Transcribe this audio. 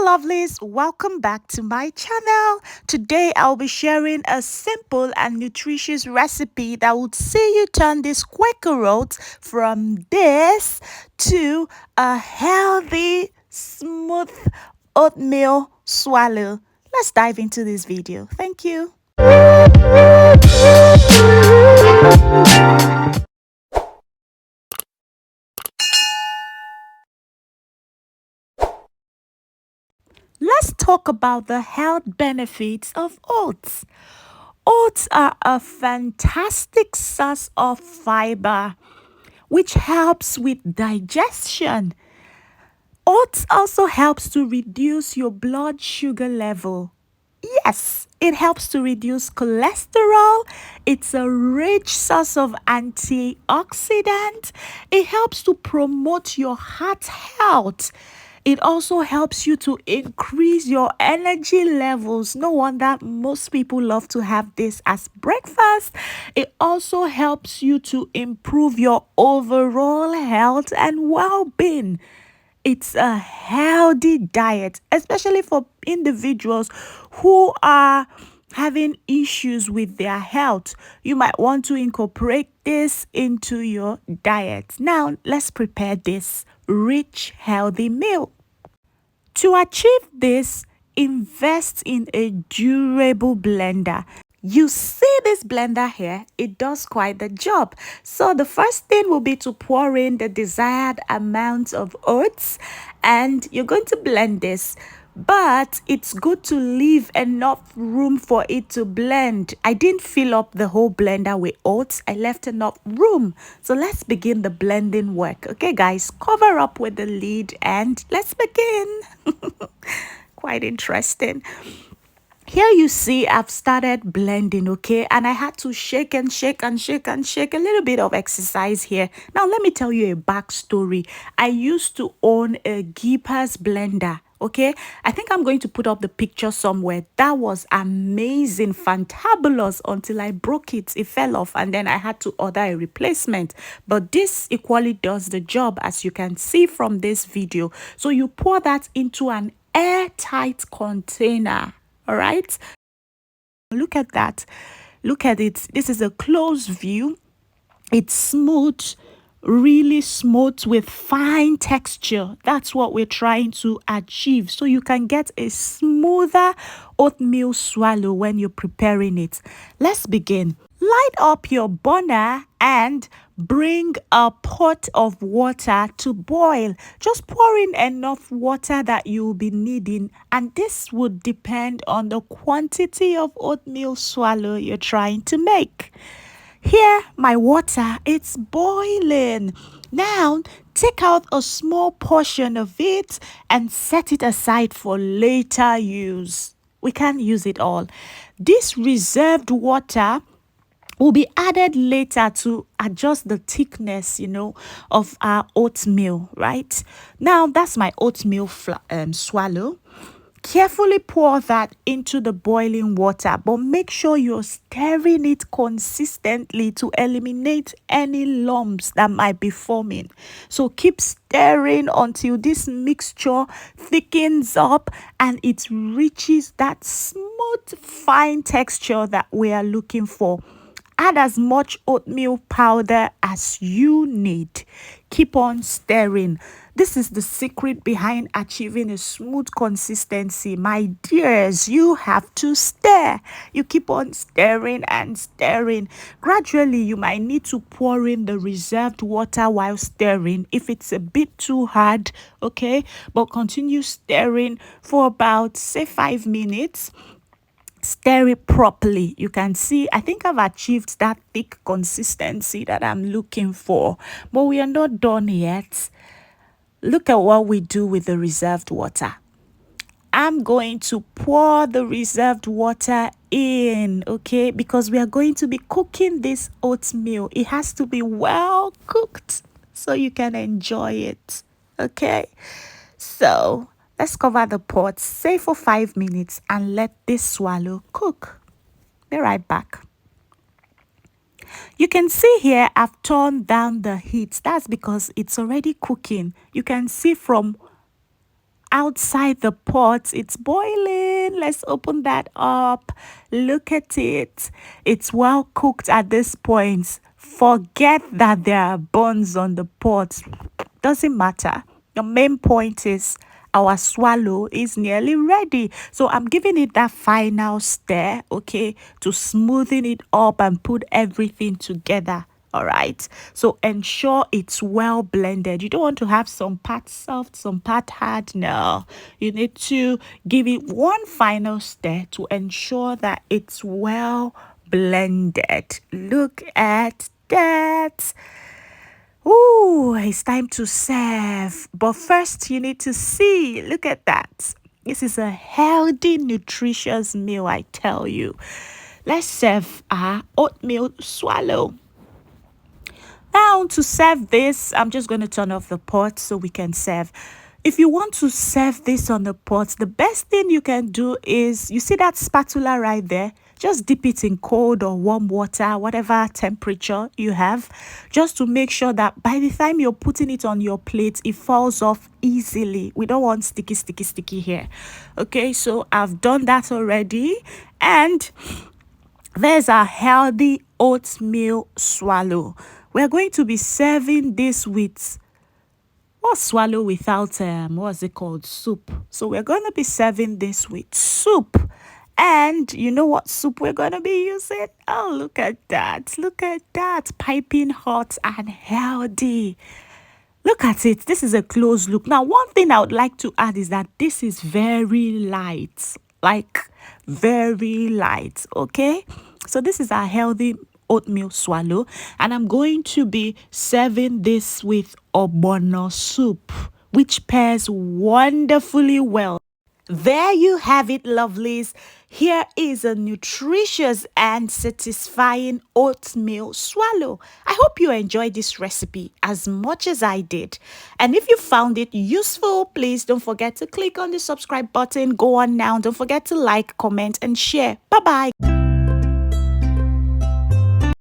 lovelies, welcome back to my channel. Today I'll be sharing a simple and nutritious recipe that would see you turn this Quaker oats from this to a healthy, smooth oatmeal swallow. Let's dive into this video. Thank you. Let's talk about the health benefits of oats. Oats are a fantastic source of fiber, which helps with digestion. Oats also helps to reduce your blood sugar level. Yes, it helps to reduce cholesterol. It's a rich source of antioxidant. It helps to promote your heart health. It also helps you to increase your energy levels. No wonder most people love to have this as breakfast. It also helps you to improve your overall health and well-being. It's a healthy diet, especially for individuals who are having issues with their health. You might want to incorporate this into your diet. Now, let's prepare this rich, healthy meal. To achieve this, invest in a durable blender. You see this blender here, it does quite the job. So the first thing will be to pour in the desired amount of oats, and you're going to blend this. But it's good to leave enough room for it to blend. I didn't fill up the whole blender with oats. I left enough room. So let's begin the blending work. Okay, guys, cover up with the lid and let's begin. Quite interesting. Here you see I've started blending, okay? And I had to shake and shake and shake and shake. A little bit of exercise here. Now, let me tell you a backstory. I used to own a Geeper's blender, okay? I think I'm going to put up the picture somewhere. That was amazing, fantabulous until I broke it. It fell off and then I had to order a replacement. But this equally does the job, as you can see from this video. So you pour that into an airtight container. All right, look at that. Look at it. This is a close view. It's smooth, really smooth with fine texture. That's what we're trying to achieve. So you can get a smoother oatmeal swallow when you're preparing it. Let's begin. Light up your burner and bring a pot of water to boil. Just pour in enough water that you'll be needing, and this would depend on the quantity of oatmeal swallow you're trying to make. Here, my water, it's boiling. Now, take out a small portion of it and set it aside for later use. We can't use it all. This reserved water will be added later to adjust the thickness, of our oatmeal, right? Now, that's my oatmeal swallow. Carefully pour that into the boiling water, but make sure you're stirring it consistently to eliminate any lumps that might be forming. So keep stirring until this mixture thickens up and it reaches that smooth, fine texture that we are looking for. Add as much oatmeal powder as you need. Keep on stirring. This is the secret behind achieving a smooth consistency. My dears, you have to stir. You keep on stirring and stirring. Gradually, you might need to pour in the reserved water while stirring if it's a bit too hard, okay? But continue stirring for about, say, 5 minutes. Stir it properly. You can see I think I've achieved that thick consistency that I'm looking for, but we are not done yet. Look at what we do with the reserved water. I'm going to pour the reserved water in, okay, because we are going to be cooking this oatmeal. It has to be well cooked so you can enjoy it, okay? So let's cover the pot, say for 5 minutes, and let this swallow cook. Be right back. You can see here I've turned down the heat. That's because it's already cooking. You can see from outside the pot. It's boiling. Let's open that up. Look at it. It's well cooked at this point. Forget that there are buns on the pot. Doesn't matter. The main point is our swallow is nearly ready. So I'm giving it that final stir, okay, to smoothen it up and put everything together. All right. So ensure it's well blended. You don't want to have some part soft, some part hard. No. You need to give it one final stir to ensure that it's well blended. Look at that. Ooh, it's time to serve. But first, you need to see. Look at that. This is a healthy, nutritious meal, I tell you. Let's serve our oatmeal swallow. Now, to serve this, I'm just going to turn off the pot so we can serve. If you want to serve this on the pot, the best thing you can do is, you see that spatula right there? Just dip it in cold or warm water, whatever temperature you have, just to make sure that by the time you're putting it on your plate, it falls off easily. We don't want sticky here. Okay, so I've done that already. And there's a healthy oatmeal swallow. We're going to be serving this with swallow without what's it called, soup. So we're going to be serving this with soup. And you know what soup we're going to be using? Oh, look at that. Look at that. Piping hot and healthy. Look at it. This is a close look. Now, one thing I would like to add is that this is very light. Like, very light. Okay? So this is our healthy oatmeal swallow. And I'm going to be serving this with ogbono soup, which pairs wonderfully well. There you have it, lovelies. Here is a nutritious and satisfying oatmeal swallow. I hope you enjoyed this recipe as much as I did. And if you found it useful, please don't forget to click on the subscribe button. Go on now. Don't forget to like, comment, and share. Bye-bye.